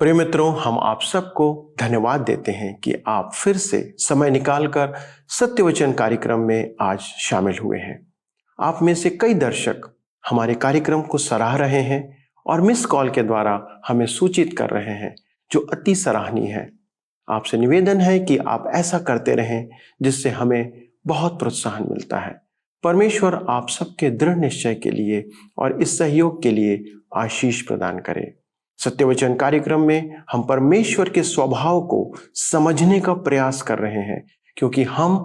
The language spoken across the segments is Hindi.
प्रिय मित्रों, हम आप सबको धन्यवाद देते हैं कि आप फिर से समय निकालकर सत्यवचन कार्यक्रम में आज शामिल हुए हैं। आप में से कई दर्शक हमारे कार्यक्रम को सराह रहे हैं और मिस कॉल के द्वारा हमें सूचित कर रहे हैं, जो अति सराहनीय है। आपसे निवेदन है कि आप ऐसा करते रहें, जिससे हमें बहुत प्रोत्साहन मिलता है। परमेश्वर आप सबके दृढ़ निश्चय के लिए और इस सहयोग के लिए आशीष प्रदान करे। सत्यवचन कार्यक्रम में हम परमेश्वर के स्वभाव को समझने का प्रयास कर रहे हैं, क्योंकि हम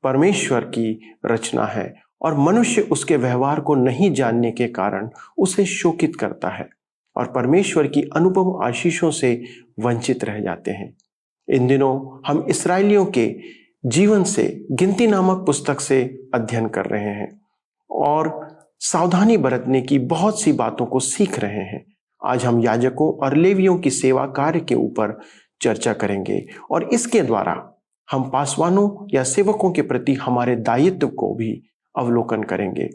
परमेश्वर की रचना है और मनुष्य उसके व्यवहार को नहीं जानने के कारण उसे शोकित करता है और परमेश्वर की अनुपम आशीषों से वंचित रह जाते हैं। इन दिनों हम इस्राएलियों के जीवन से गिनती नामक पुस्तक से अध्ययन कर रहे हैं और सावधानी बरतने की बहुत सी बातों को सीख रहे हैं। आज हम याजकों और लेवियों की सेवा कार्य के ऊपर चर्चा करेंगे और इसके द्वारा हम पासवानों या सेवकों के प्रति हमारे दायित्व को भी अवलोकन करेंगे।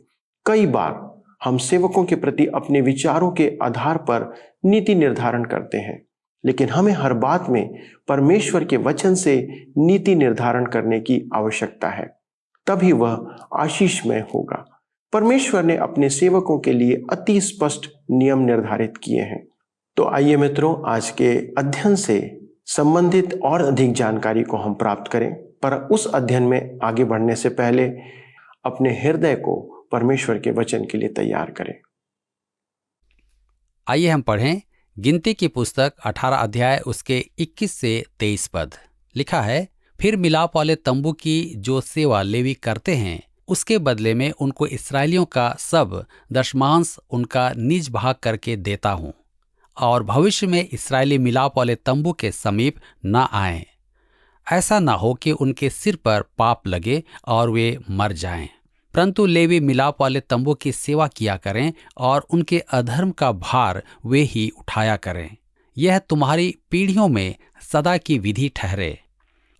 कई बार हम सेवकों के प्रति अपने विचारों के आधार पर नीति निर्धारण करते हैं, लेकिन हमें हर बात में परमेश्वर के वचन से नीति निर्धारण करने की आवश्यकता है, तभी वह आशीषमय होगा। परमेश्वर ने अपने सेवकों के लिए अति स्पष्ट नियम निर्धारित किए हैं। तो आइए मित्रों, आज के अध्ययन से संबंधित और अधिक जानकारी को हम प्राप्त करें, पर उस अध्ययन में आगे बढ़ने से पहले अपने हृदय को परमेश्वर के वचन के लिए तैयार करें। आइए हम पढ़ें गिनती की पुस्तक 18 अध्याय उसके 21 से 23 पद। लिखा है, फिर मिलाप वाले तंबू की जो सेवा लेवी करते हैं, उसके बदले में उनको इस्राएलियों का सब दशमांश उनका निज भाग करके देता हूँ, और भविष्य में इस्राएली मिलाप वाले तंबू के समीप न आएं। ऐसा न हो कि उनके सिर पर पाप लगे और वे मर जाएं। परंतु लेवी मिलाप वाले तंबू की सेवा किया करें और उनके अधर्म का भार वे ही उठाया करें। यह तुम्हारी पीढ़ियों में सदा की विधि ठहरे,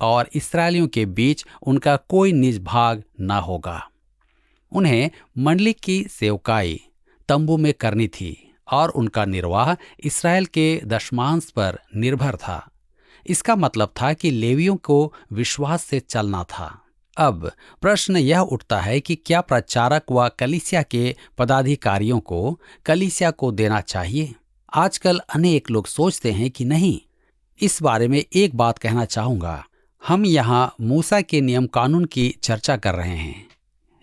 और इस्राएलियों के बीच उनका कोई निज भाग न होगा। उन्हें मंडली की सेवकाई तंबू में करनी थी और उनका निर्वाह इस्राएल के दशमांश पर निर्भर था। इसका मतलब था कि लेवियों को विश्वास से चलना था। अब प्रश्न यह उठता है कि क्या प्रचारक व कलीसिया के पदाधिकारियों को कलीसिया को देना चाहिए? आजकल अनेक लोग सोचते हैं कि नहीं। इस बारे में एक बात कहना चाहूँगा। हम यहाँ मूसा के नियम कानून की चर्चा कर रहे हैं।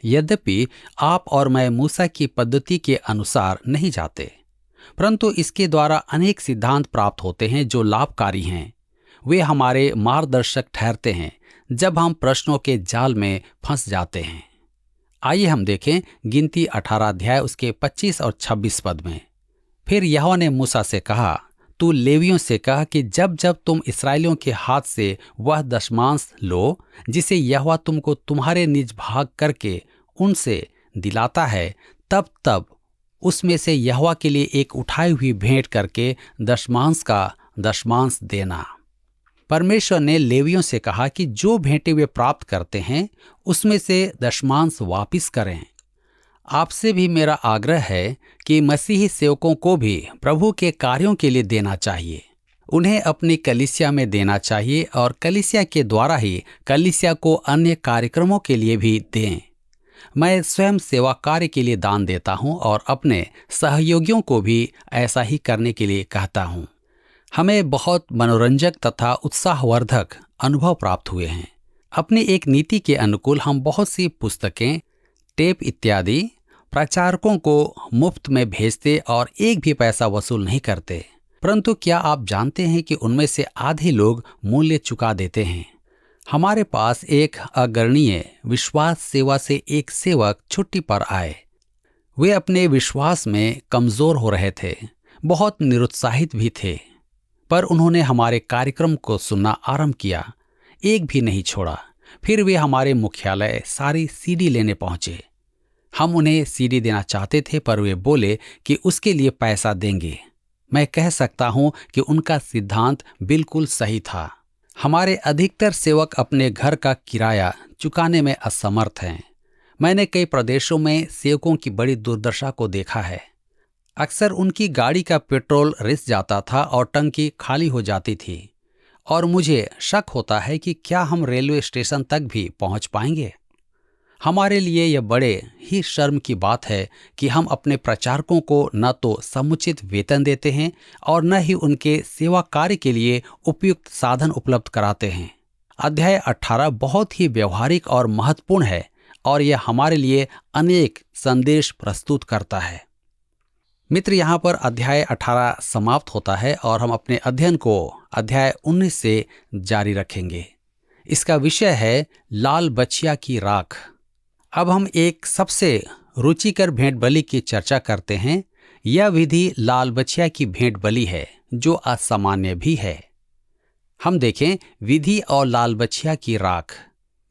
यद्यपि आप और मैं मूसा की पद्धति के अनुसार नहीं जाते, परंतु इसके द्वारा अनेक सिद्धांत प्राप्त होते हैं जो लाभकारी हैं। वे हमारे मार्गदर्शक ठहरते हैं जब हम प्रश्नों के जाल में फंस जाते हैं। आइए हम देखें गिनती 18 अध्याय उसके 25 और 26 पद में। फिर यहोवा ने मूसा से कहा, तू लेवियों से कह कि जब जब तुम इस्राएलियों के हाथ से वह दशमांश लो जिसे यहोवा तुमको तुम्हारे निज भाग करके उनसे दिलाता है, तब तब उसमें से यहोवा के लिए एक उठाई हुई भेंट करके दशमांश का दशमांश देना। परमेश्वर ने लेवियों से कहा कि जो भेंटें वे प्राप्त करते हैं उसमें से दशमांश वापिस करें। आपसे भी मेरा आग्रह है कि मसीही सेवकों को भी प्रभु के कार्यों के लिए देना चाहिए। उन्हें अपनी कलीसिया में देना चाहिए और कलीसिया के द्वारा ही कलीसिया को अन्य कार्यक्रमों के लिए भी दें। मैं स्वयं सेवा कार्य के लिए दान देता हूं और अपने सहयोगियों को भी ऐसा ही करने के लिए कहता हूं। हमें बहुत मनोरंजक तथा उत्साहवर्धक अनुभव प्राप्त हुए हैं। अपनी एक नीति के अनुकूल हम बहुत सी पुस्तकें, टेप इत्यादि प्रचारकों को मुफ्त में भेजते और एक भी पैसा वसूल नहीं करते। परंतु क्या आप जानते हैं कि उनमें से आधे लोग मूल्य चुका देते हैं? हमारे पास एक अग्रणीय विश्वास सेवा से एक सेवक छुट्टी पर आए। वे अपने विश्वास में कमजोर हो रहे थे, बहुत निरुत्साहित भी थे, पर उन्होंने हमारे कार्यक्रम को सुनना आरंभ किया, एक भी नहीं छोड़ा। फिर वे हमारे मुख्यालय सारी सीडी लेने पहुंचे। हम उन्हें सीडी देना चाहते थे, पर वे बोले कि उसके लिए पैसा देंगे। मैं कह सकता हूं कि उनका सिद्धांत बिल्कुल सही था। हमारे अधिकतर सेवक अपने घर का किराया चुकाने में असमर्थ हैं। मैंने कई प्रदेशों में सेवकों की बड़ी दुर्दशा को देखा है। अक्सर उनकी गाड़ी का पेट्रोल रिस जाता था और टंकी खाली हो जाती थी, और मुझे शक होता है कि क्या हम रेलवे स्टेशन तक भी पहुंच पाएंगे। हमारे लिए यह बड़े ही शर्म की बात है कि हम अपने प्रचारकों को न तो समुचित वेतन देते हैं और न ही उनके सेवा कार्य के लिए उपयुक्त साधन उपलब्ध कराते हैं। अध्याय 18 बहुत ही व्यवहारिक और महत्वपूर्ण है और यह हमारे लिए अनेक संदेश प्रस्तुत करता है। मित्र, यहाँ पर अध्याय 18 समाप्त होता है और हम अपने अध्ययन को अध्याय 19 से जारी रखेंगे। इसका विषय है लाल बछिया की राख। अब हम एक सबसे रुचिकर भेंट बलि की चर्चा करते हैं। यह विधि लाल बछिया की भेंट बलि है, जो असामान्य भी है। हम देखें विधि और लाल बछिया की राख।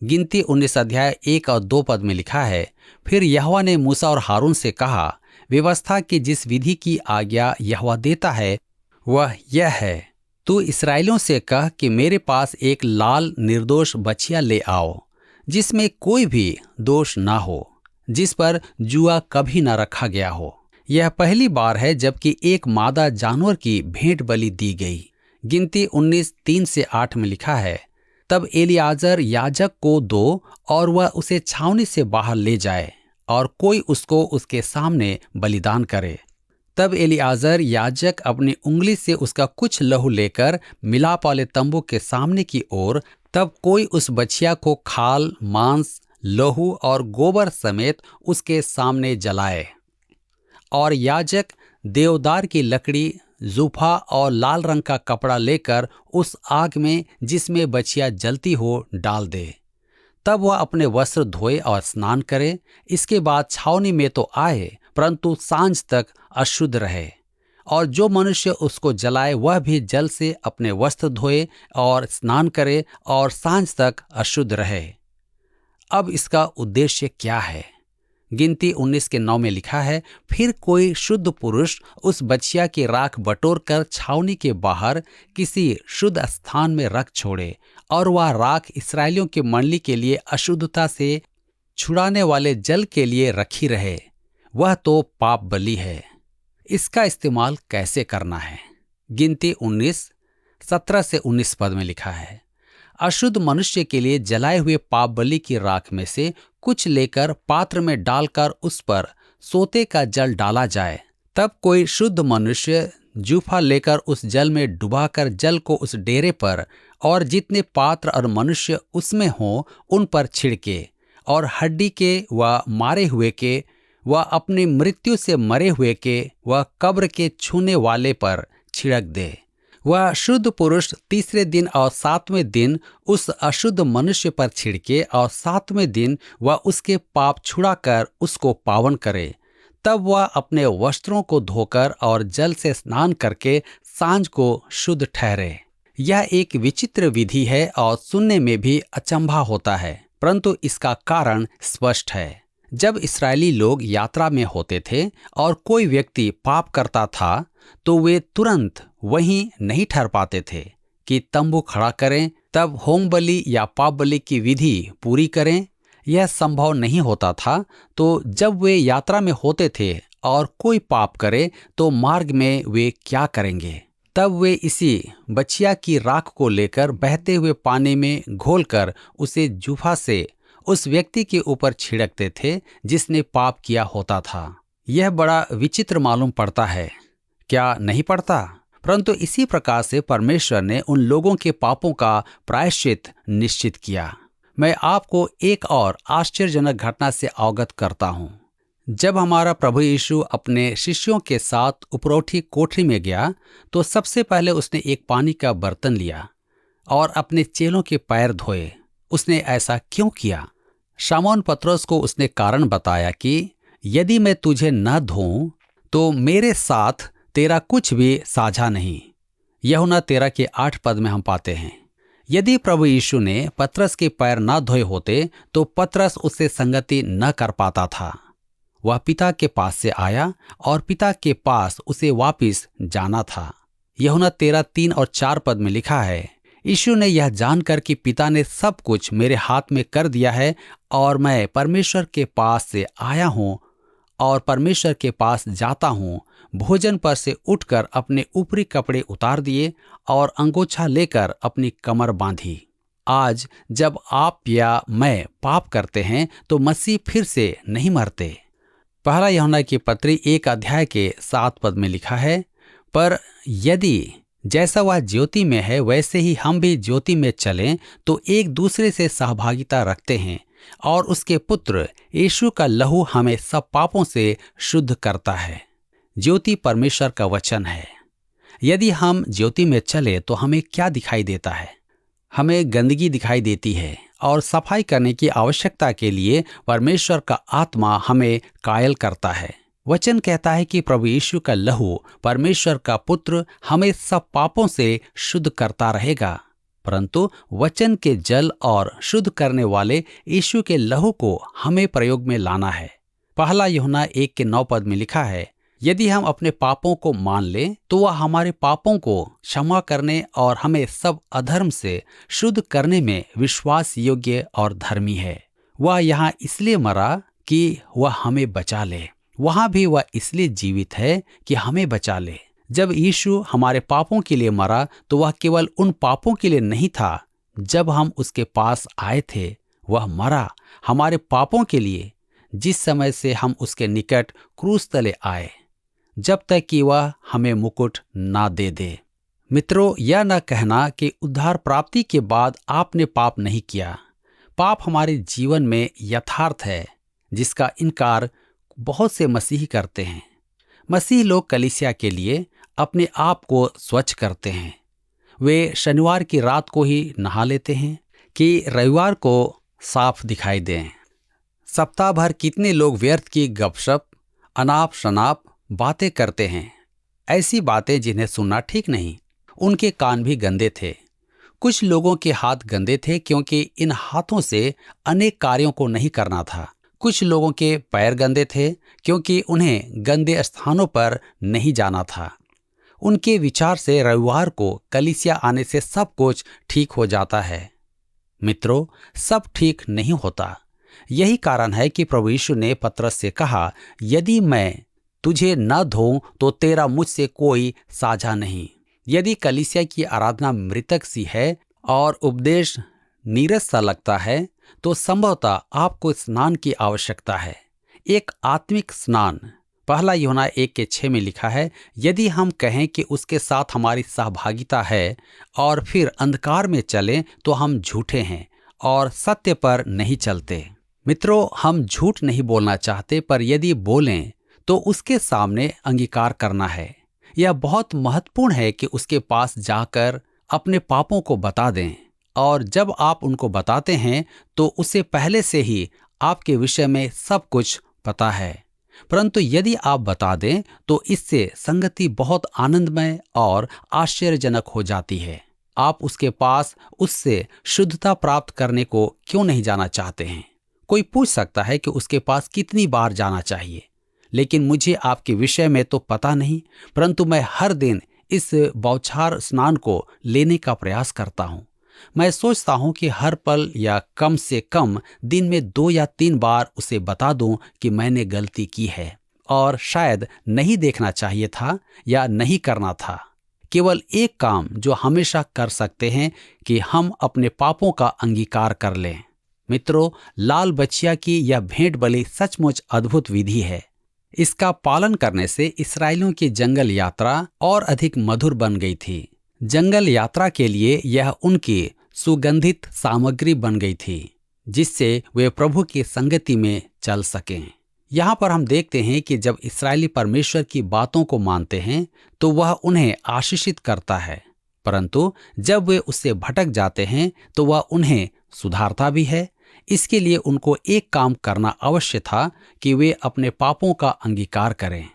गिनती 19 अध्याय 1 और 2 पद में लिखा है, फिर यहोवा ने मूसा और हारून से कहा, व्यवस्था की जिस विधि की आज्ञा यहोवा देता है वह यह है, तू इस्राएलियों से कह कि मेरे पास एक लाल निर्दोष बछिया ले आओ, जिसमें कोई भी दोष ना हो, जिस पर जुआ कभी न रखा गया हो। यह पहली बार है जबकि एक मादा जानवर की भेंट बलि दी गई। गिनती 19:3 से 8 में लिखा है, तब एलियाजर याजक को दो और वह उसे छावनी से बाहर ले जाए और कोई उसको उसके सामने बलिदान करे। तब एलियाजर याजक अपनी उंगली से उसका कुछ लहू लेकर मिलाप वाले तंबू के सामने की ओर, तब कोई उस बछिया को खाल, मांस, लहू और गोबर समेत उसके सामने जलाए। और याजक देवदार की लकड़ी, जूफा और लाल रंग का कपड़ा लेकर उस आग में जिसमें बछिया जलती हो डाल दे। तब वह अपने वस्त्र धोए और स्नान करे। इसके बाद छावनी में तो आए, परंतु सांझ तक अशुद्ध रहे। और जो मनुष्य उसको जलाए वह भी जल से अपने वस्त्र धोए और स्नान करे और सांझ तक अशुद्ध रहे। अब इसका उद्देश्य क्या है? गिनती 19:9 में लिखा है, फिर कोई शुद्ध पुरुष उस बछिया की राख बटोर कर छावनी के बाहर किसी शुद्ध स्थान में रख छोड़े, और वह राख इस्राएलियों की मंडली के लिए अशुद्धता से छुड़ाने वाले जल के लिए रखी रहे। वह तो पाप बलि है। इसका इस्तेमाल कैसे करना है? गिनती 19:17 से 19 पद में लिखा है, अशुद्ध मनुष्य के लिए जलाए हुए पाप बलि की राख में से कुछ लेकर पात्र में डालकर उस पर सोते का जल डाला जाए। तब कोई शुद्ध मनुष्य जूफा लेकर उस जल में डुबाकर जल को उस डेरे पर और जितने पात्र और मनुष्य उसमें हों उन पर छिड़के, और हड्डी के व मारे हुए के व अपनी मृत्यु से मरे हुए के व कब्र के छूने वाले पर छिड़क दे। वह शुद्ध पुरुष तीसरे दिन और 7वें दिन उस अशुद्ध मनुष्य पर छिड़के और 7वें दिन वह उसके पाप छुड़ाकर उसको पावन करे। तब वह अपने वस्त्रों को धोकर और जल से स्नान करके सांझ को शुद्ध ठहरे। यह एक विचित्र विधि है और सुनने में भी अचंभा होता है, परंतु इसका कारण स्पष्ट है। जब इस्राएली लोग यात्रा में होते थे और कोई व्यक्ति पाप करता था तो वे तुरंत वहीं नहीं ठहर पाते थे कि तंबू खड़ा करें, तब होम बलि या पाप बलि की विधि पूरी करें। यह संभव नहीं होता था। तो जब वे यात्रा में होते थे और कोई पाप करे तो मार्ग में वे क्या करेंगे? तब वे इसी बछिया की राख को लेकर बहते हुए पानी में घोलकर उसे जूफा से उस व्यक्ति के ऊपर छिड़कते थे जिसने पाप किया होता था। यह बड़ा विचित्र मालूम पड़ता है, क्या नहीं पड़ता? परंतु इसी प्रकार से परमेश्वर ने उन लोगों के पापों का प्रायश्चित निश्चित किया। मैं आपको एक और आश्चर्यजनक घटना से अवगत करता हूँ। जब हमारा प्रभु यीशु अपने शिष्यों के साथ उपरौठी कोठरी में गया तो सबसे पहले उसने एक पानी का बर्तन लिया और अपने चेलों के पैर धोए। उसने ऐसा क्यों किया? शमौन पतरस को उसने कारण बताया कि यदि मैं तुझे न धोऊं तो मेरे साथ तेरा कुछ भी साझा नहीं। यूहन्ना 13 के 8 पद में हम पाते हैं, यदि प्रभु यीशु ने पतरस के पैर न धोए होते तो पतरस उससे संगति न कर पाता था। वह पिता के पास से आया और पिता के पास उसे वापिस जाना था। यूहन्ना 13:3 और 4 पद में लिखा है, यीशु ने यह जानकर कि पिता ने सब कुछ मेरे हाथ में कर दिया है और मैं परमेश्वर के पास से आया हूँ और परमेश्वर के पास जाता हूँ, भोजन पर से उठकर अपने ऊपरी कपड़े उतार दिए और अंगोछा लेकर अपनी कमर बांधी। आज जब आप या मैं पाप करते हैं तो मसीह फिर से नहीं मरते। पहला यूहन्ना की पत्री 1 अध्याय के 7 पद में लिखा है, पर यदि जैसा वह ज्योति में है वैसे ही हम भी ज्योति में चलें तो एक दूसरे से सहभागिता रखते हैं और उसके पुत्र यीशु का लहू हमें सब पापों से शुद्ध करता है। ज्योति परमेश्वर का वचन है। यदि हम ज्योति में चले तो हमें क्या दिखाई देता है? हमें गंदगी दिखाई देती है और सफाई करने की आवश्यकता के लिए परमेश्वर का आत्मा हमें कायल करता है। वचन कहता है कि प्रभु यीशु का लहू, परमेश्वर का पुत्र, हमें सब पापों से शुद्ध करता रहेगा। परंतु वचन के जल और शुद्ध करने वाले यीशु के लहू को हमें प्रयोग में लाना है। पहला यूहन्ना 1 के 9 पद में लिखा है, यदि हम अपने पापों को मान लें तो वह हमारे पापों को क्षमा करने और हमें सब अधर्म से शुद्ध करने में विश्वास योग्य और धर्मी है। वह यहाँ इसलिए मरा कि वह हमें बचा ले। वहां भी वह इसलिए जीवित है कि हमें बचा ले। जब यीशु हमारे पापों के लिए मरा तो वह केवल उन पापों के लिए नहीं था। जब हम उसके पास आए थे वह मरा हमारे पापों के लिए, जिस समय से हम उसके निकट क्रूस तले आए, जब तक कि वह हमें मुकुट ना दे दे। मित्रों, यह न कहना कि उद्धार प्राप्ति के बाद आपने पाप नहीं किया। पाप हमारे जीवन में यथार्थ है जिसका इनकार बहुत से मसीही करते हैं। मसीही लोग कलीसिया के लिए अपने आप को स्वच्छ करते हैं। वे शनिवार की रात को ही नहा लेते हैं कि रविवार को साफ दिखाई दें। सप्ताह भर कितने लोग व्यर्थ की गपशप, अनाप शनाप बातें करते हैं, ऐसी बातें जिन्हें सुनना ठीक नहीं। उनके कान भी गंदे थे। कुछ लोगों के हाथ गंदे थे क्योंकि इन हाथों से अनेक कार्यों को नहीं करना था। कुछ लोगों के पैर गंदे थे क्योंकि उन्हें गंदे स्थानों पर नहीं जाना था। उनके विचार से रविवार को कलीसिया आने से सब कुछ ठीक हो जाता है। मित्रों, सब ठीक नहीं होता। यही कारण है कि प्रभु यीशु ने पतरस से कहा, यदि मैं तुझे न धोऊं तो तेरा मुझसे कोई साझा नहीं। यदि कलीसिया की आराधना मृतक सी है और उपदेश नीरस सा लगता है तो संभवतः आपको स्नान की आवश्यकता है, एक आत्मिक स्नान। पहला यूहन्ना 1 के 6 में लिखा है, यदि हम कहें कि उसके साथ हमारी सहभागिता है और फिर अंधकार में चलें तो हम झूठे हैं और सत्य पर नहीं चलते। मित्रों, हम झूठ नहीं बोलना चाहते, पर यदि बोलें तो उसके सामने अंगीकार करना है। यह बहुत महत्वपूर्ण है कि उसके पास जाकर अपने पापों को बता दें, और जब आप उनको बताते हैं तो उसे पहले से ही आपके विषय में सब कुछ पता है। परंतु यदि आप बता दें तो इससे संगति बहुत आनंदमय और आश्चर्यजनक हो जाती है। आप उसके पास उससे शुद्धता प्राप्त करने को क्यों नहीं जाना चाहते हैं? कोई पूछ सकता है कि उसके पास कितनी बार जाना चाहिए, लेकिन मुझे आपके विषय में तो पता नहीं, परंतु मैं हर दिन इस बौछार स्नान को लेने का प्रयास करता हूँ। मैं सोचता हूँ कि हर पल या कम से कम दिन में 2 या 3 बार उसे बता दूं कि मैंने गलती की है और शायद नहीं देखना चाहिए था या नहीं करना था। केवल एक काम जो हमेशा कर सकते हैं कि हम अपने पापों का अंगीकार कर लें। मित्रों, लाल बछिया की यह भेंट बलि सचमुच अद्भुत विधि है। इसका पालन करने से इस्राएलियों की जंगल यात्रा और अधिक मधुर बन गई थी। जंगल यात्रा के लिए यह उनकी सुगंधित सामग्री बन गई थी, जिससे वे प्रभु की संगति में चल सकें। यहाँ पर हम देखते हैं कि जब इस्राएली परमेश्वर की बातों को मानते हैं तो वह उन्हें आशीषित करता है, परंतु जब वे उससे भटक जाते हैं तो वह उन्हें सुधारता भी है। इसके लिए उनको एक काम करना अवश्य था कि वे अपने पापों का अंगीकार करें।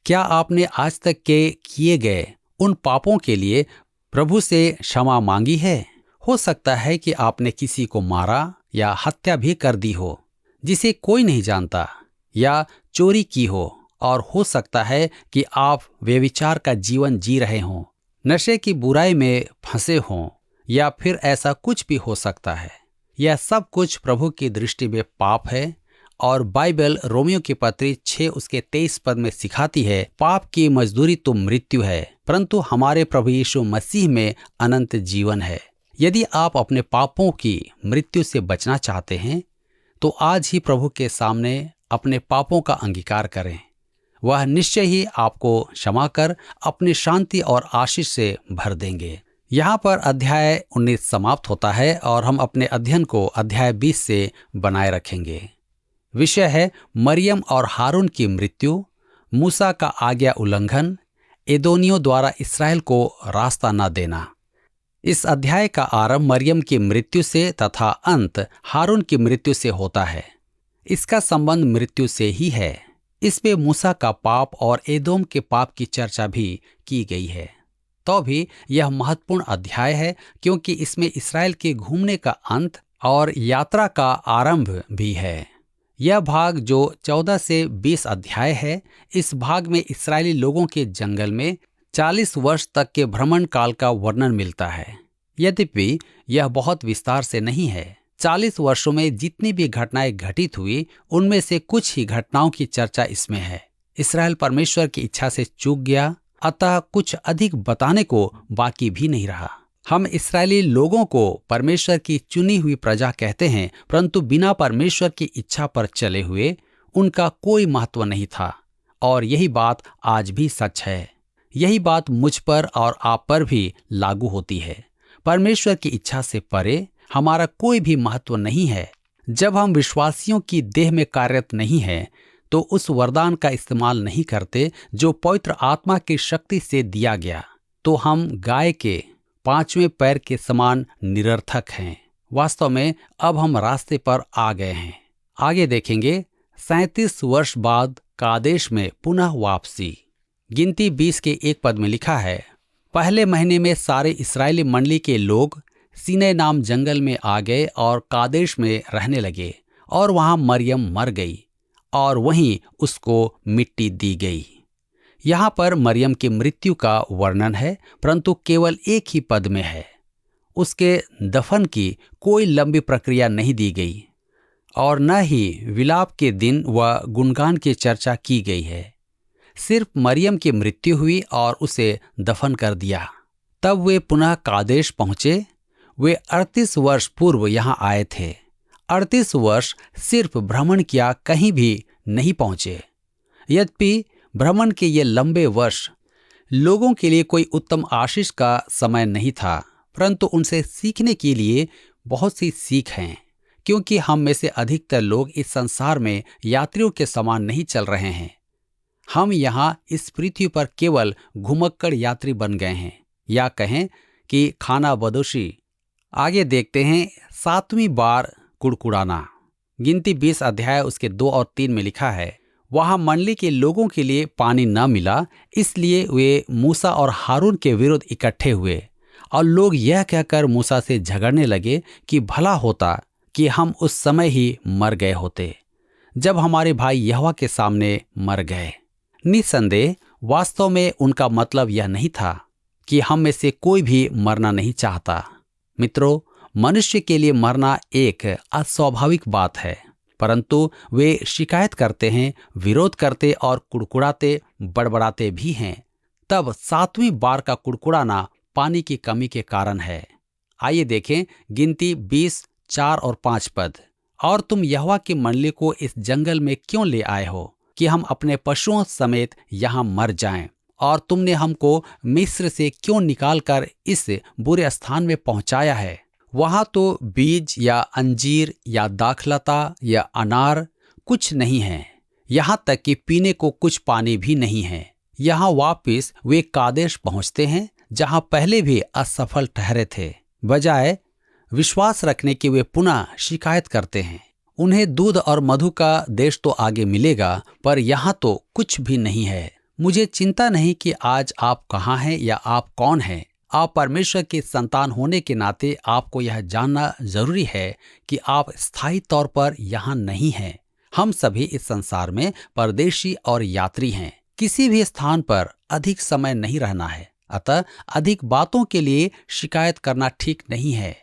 क्या आपने आज तक के किए गए उन पापों के लिए प्रभु से क्षमा मांगी है? हो सकता है कि आपने किसी को मारा या हत्या भी कर दी हो जिसे कोई नहीं जानता, या चोरी की हो हो सकता है कि आप व्यभिचार का जीवन जी रहे हों, नशे की बुराई में फंसे हों, या फिर ऐसा कुछ भी हो सकता है। यह सब कुछ प्रभु की दृष्टि में पाप है और बाइबल रोमियो की पत्री 6 उसके 23 पद में सिखाती है, पाप की मजदूरी तो मृत्यु है, परंतु हमारे प्रभु यीशु मसीह में अनंत जीवन है। यदि आप अपने पापों की मृत्यु से बचना चाहते हैं तो आज ही प्रभु के सामने अपने पापों का अंगीकार करें। वह निश्चय ही आपको क्षमा कर अपनी शांति और आशीष से भर देंगे। यहाँ पर अध्याय 19 समाप्त होता है और हम अपने अध्ययन को अध्याय 20 से बनाए रखेंगे। विषय है मरियम और हारून की मृत्यु, मूसा का आज्ञा उल्लंघन, एदोनियों द्वारा इसराइल को रास्ता न देना। इस अध्याय का आरंभ मरियम की मृत्यु से तथा अंत हारून की मृत्यु से होता है। इसका संबंध मृत्यु से ही है। इसमें मूसा का पाप और एदोम के पाप की चर्चा भी की गई है। तो भी यह महत्वपूर्ण अध्याय है क्योंकि इसमें इसराइल के घूमने का अंत और यात्रा का आरंभ भी है। यह भाग जो 14 से 20 अध्याय है, इस भाग में इस्राएली लोगों के जंगल में 40 वर्ष तक के भ्रमण काल का वर्णन मिलता है। यद्यपि यह बहुत विस्तार से नहीं है। 40 वर्षों में जितनी भी घटनाएं घटित हुई, उनमें से कुछ ही घटनाओं की चर्चा इसमें है। इसराइल परमेश्वर की इच्छा से चूक गया, अतः कुछ अधिक बताने को बाकी भी नहीं रहा। हम इस्राएली लोगों को परमेश्वर की चुनी हुई प्रजा कहते हैं, परंतु बिना परमेश्वर की इच्छा पर चले हुए उनका कोई महत्व नहीं था। और यही बात आज भी सच है। यही बात मुझ पर और आप पर भी लागू होती है। परमेश्वर की इच्छा से परे हमारा कोई भी महत्व नहीं है। जब हम विश्वासियों की देह में कार्यरत नहीं है तो उस वरदान का इस्तेमाल नहीं करते जो पवित्र आत्मा की शक्ति से दिया गया, तो हम गाय के 5वें पैर के समान निरर्थक हैं। वास्तव में अब हम रास्ते पर आ गए हैं। आगे देखेंगे 37 वर्ष बाद कादेश में पुनः वापसी। गिनती 20 के 1 पद में लिखा है, पहले महीने में सारे इस्राएली मंडली के लोग सीनै नाम जंगल में आ गए और कादेश में रहने लगे, और वहां मरियम मर गई और वहीं उसको मिट्टी दी गई। यहाँ पर मरियम की मृत्यु का वर्णन है, परंतु केवल एक ही पद में है। उसके दफन की कोई लंबी प्रक्रिया नहीं दी गई और न ही विलाप के दिन व गुणगान की चर्चा की गई है। सिर्फ मरियम की मृत्यु हुई और उसे दफन कर दिया। तब वे पुनः कादेश पहुंचे। वे 38 वर्ष पूर्व यहाँ आए थे। 38 वर्ष सिर्फ भ्रमण किया, कहीं भी नहीं पहुंचे। यद्यपि भ्रमण के ये लंबे वर्ष लोगों के लिए कोई उत्तम आशीष का समय नहीं था, परंतु उनसे सीखने के लिए बहुत सी सीख हैं, क्योंकि हम में से अधिकतर लोग इस संसार में यात्रियों के समान नहीं चल रहे हैं। हम यहाँ इस पृथ्वी पर केवल घुमक्कड़ यात्री बन गए हैं, या कहें कि खाना बदोशी। आगे देखते हैं 7वीं बार कुड़कुड़ाना। गिनती 20 अध्याय उसके 2 और 3 में लिखा है, वहां मंडली के लोगों के लिए पानी न मिला, इसलिए वे मूसा और हारून के विरुद्ध इकट्ठे हुए और लोग यह कहकर मूसा से झगड़ने लगे कि भला होता कि हम उस समय ही मर गए होते जब हमारे भाई यहोवा के सामने मर गए। निसंदेह वास्तव में उनका मतलब यह नहीं था कि हम में से कोई भी मरना नहीं चाहता। मित्रों, मनुष्य के लिए मरना एक अस्वाभाविक बात है, परंतु वे शिकायत करते हैं, विरोध करते और कुड़कुड़ाते बड़बड़ाते भी हैं। तब 7वीं बार का कुड़कुड़ाना पानी की कमी के कारण है। आइए देखें गिनती 20 4 और 5 पद। और तुम यहोवा की मंडली को इस जंगल में क्यों ले आए हो कि हम अपने पशुओं समेत यहाँ मर जाएं? और तुमने हमको मिस्र से क्यों निकालकर इस बुरे स्थान में पहुंचाया है? वहां तो बीज या अंजीर या दाखलता या अनार कुछ नहीं है, यहाँ तक कि पीने को कुछ पानी भी नहीं है। यहाँ वापिस वे कादेश पहुंचते हैं, जहाँ पहले भी असफल ठहरे थे। बजाय विश्वास रखने के वे पुनः शिकायत करते हैं। उन्हें दूध और मधु का देश तो आगे मिलेगा, पर यहाँ तो कुछ भी नहीं है। मुझे चिंता नहीं कि आज आप कहाँ हैं या आप कौन हैं। आप परमेश्वर के संतान होने के नाते आपको यह जानना जरूरी है कि आप स्थायी तौर पर यहाँ नहीं हैं। हम सभी इस संसार में परदेशी और यात्री हैं। किसी भी स्थान पर अधिक समय नहीं रहना है, अतः अधिक बातों के लिए शिकायत करना ठीक नहीं है,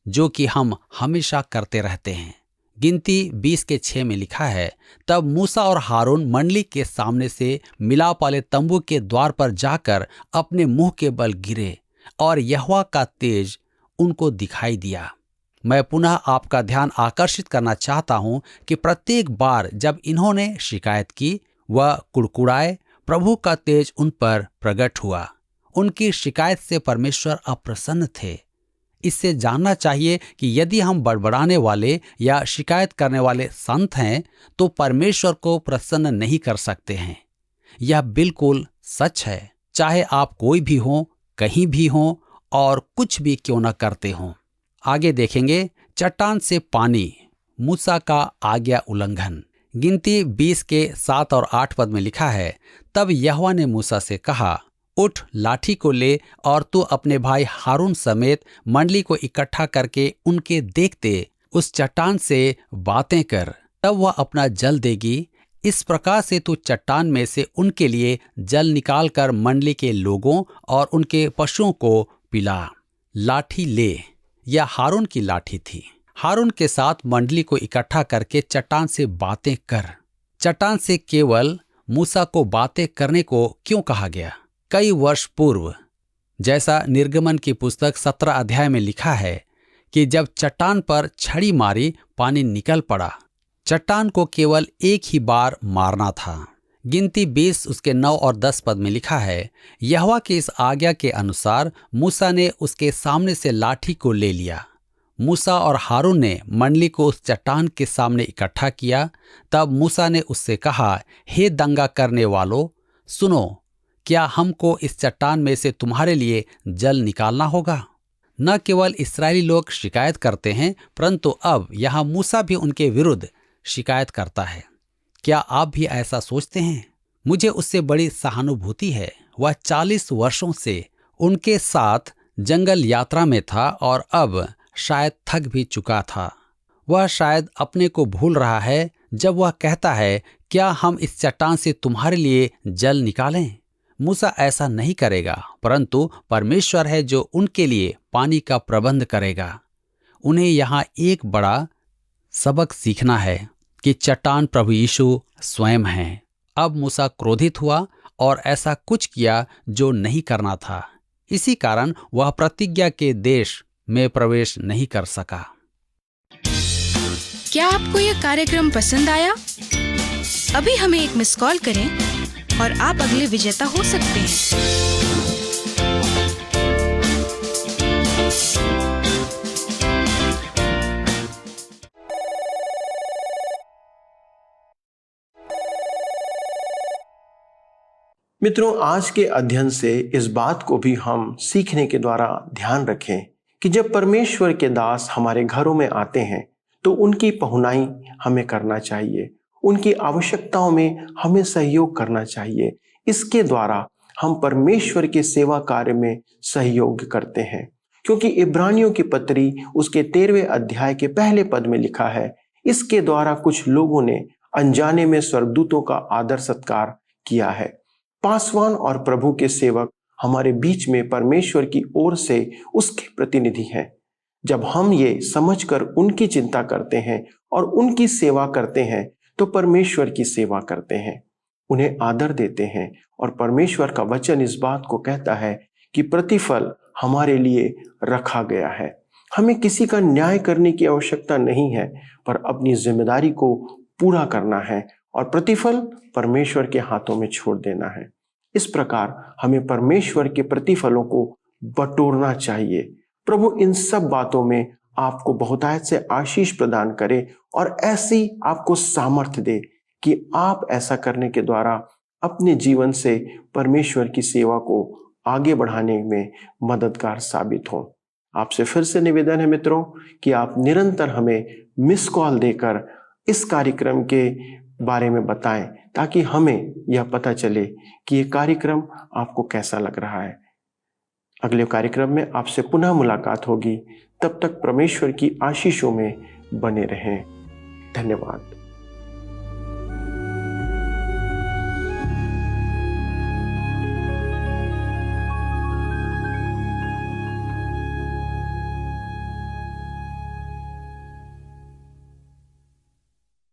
जो कि हम हमेशा करते रहते हैं। गिनती 20:6 में लिखा है, तब मूसा और हारून मंडली के सामने से मिलाप वाले तंबू के द्वार पर जाकर अपने मुंह के बल गिरे और यहोवा का तेज उनको दिखाई दिया। मैं पुनः आपका ध्यान आकर्षित करना चाहता हूं कि प्रत्येक बार जब इन्होंने शिकायत की व कुड़कुड़ाए, प्रभु का तेज उन पर प्रकट हुआ। उनकी शिकायत से परमेश्वर अप्रसन्न थे। इससे जानना चाहिए कि यदि हम बड़बड़ाने वाले या शिकायत करने वाले संत हैं तो परमेश्वर को प्रसन्न नहीं कर सकते हैं। यह बिल्कुल सच है, चाहे आप कोई भी हो, कहीं भी हो और कुछ भी क्यों न करते हो। आगे देखेंगे, चट्टान से पानी, मूसा का आज्ञा उल्लंघन। गिनती 20:7 और 8 पद में लिखा है, तब यहोवा ने मूसा से कहा, उठ, लाठी को ले और तू अपने भाई हारून समेत मंडली को इकट्ठा करके उनके देखते उस चट्टान से बातें कर, तब वह अपना जल देगी। इस प्रकार से तू चट्टान में से उनके लिए जल निकालकर मंडली के लोगों और उनके पशुओं को पिला। लाठी ले, यह हारून की लाठी थी। हारून के साथ मंडली को इकट्ठा करके चट्टान से बातें कर। चट्टान से केवल मूसा को बातें करने को क्यों कहा गया? कई वर्ष पूर्व, जैसा निर्गमन की पुस्तक 17 अध्याय में लिखा है कि जब चट्टान पर छड़ी मारी, पानी निकल पड़ा। चट्टान को केवल एक ही बार मारना था। गिनती 20 उसके 9 और 10 पद में लिखा है, यहोवा की इस आज्ञा के अनुसार मूसा ने उसके सामने से लाठी को ले लिया। मूसा और हारून ने मंडली को उस चट्टान के सामने इकट्ठा किया। तब मूसा ने उससे कहा, हे दंगा करने वालों, सुनो, क्या हमको इस चट्टान में से तुम्हारे लिए जल निकालना होगा? न केवल इस्राएली लोग शिकायत करते हैं, परंतु अब यहाँ मूसा भी उनके विरुद्ध शिकायत करता है। क्या आप भी ऐसा सोचते हैं? मुझे उससे बड़ी सहानुभूति है। वह 40 वर्षों से उनके साथ जंगल यात्रा में था और अब शायद थक भी चुका था। वह शायद अपने को भूल रहा है जब वह कहता है, क्या हम इस चट्टान से तुम्हारे लिए जल निकालें? मूसा ऐसा नहीं करेगा, परंतु परमेश्वर है जो उनके लिए पानी का प्रबंध करेगा। उन्हें यहाँ एक बड़ा सबक सीखना है कि चट्टान प्रभु यीशु स्वयं हैं। अब मूसा क्रोधित हुआ और ऐसा कुछ किया जो नहीं करना था। इसी कारण वह प्रतिज्ञा के देश में प्रवेश नहीं कर सका। क्या आपको यह कार्यक्रम पसंद आया? अभी हमें एक मिस कॉल करें और आप अगले विजेता हो सकते हैं। मित्रों, आज के अध्ययन से इस बात को भी हम सीखने के द्वारा ध्यान रखें कि जब परमेश्वर के दास हमारे घरों में आते हैं तो उनकी पहुनाई हमें करना चाहिए, उनकी आवश्यकताओं में हमें सहयोग करना चाहिए। इसके द्वारा हम परमेश्वर के सेवा कार्य में सहयोग करते हैं, क्योंकि इब्रानियों की पत्री उसके 13वें अध्याय के पहले पद में लिखा है, इसके द्वारा कुछ लोगों ने अनजाने में स्वर्गदूतों का आदर सत्कार किया है। पासवान और प्रभु के सेवक हमारे बीच में परमेश्वर की ओर से उसके प्रतिनिधि हैं। जब हम ये समझकर उनकी चिंता करते हैं और उनकी सेवा करते हैं तो परमेश्वर की सेवा करते हैं, उन्हें आदर देते हैं। और परमेश्वर का वचन इस बात को कहता है कि प्रतिफल हमारे लिए रखा गया है। हमें किसी का न्याय करने की आवश्यकता नहीं है, पर अपनी जिम्मेदारी को पूरा करना है और प्रतिफल परमेश्वर के हाथों में छोड़ देना है। इस प्रकार हमें परमेश्वर के प्रतिफलों को बटोरना चाहिए। प्रभु इन सब बातों में आपको बहुतायत से आशीष प्रदान करे और ऐसी आपको सामर्थ्य दे कि आप ऐसा करने के द्वारा अपने जीवन से परमेश्वर की सेवा को आगे बढ़ाने में मददगार साबित हो। आपसे फिर से निवेदन है मित्रों कि आप निरंतर हमें मिस कॉल देकर इस कार्यक्रम के बारे में बताएं, ताकि हमें यह पता चले कि ये कार्यक्रम आपको कैसा लग रहा है। अगले कार्यक्रम में आपसे पुनः मुलाकात होगी। तब तक परमेश्वर की आशीषों में बने रहें। धन्यवाद।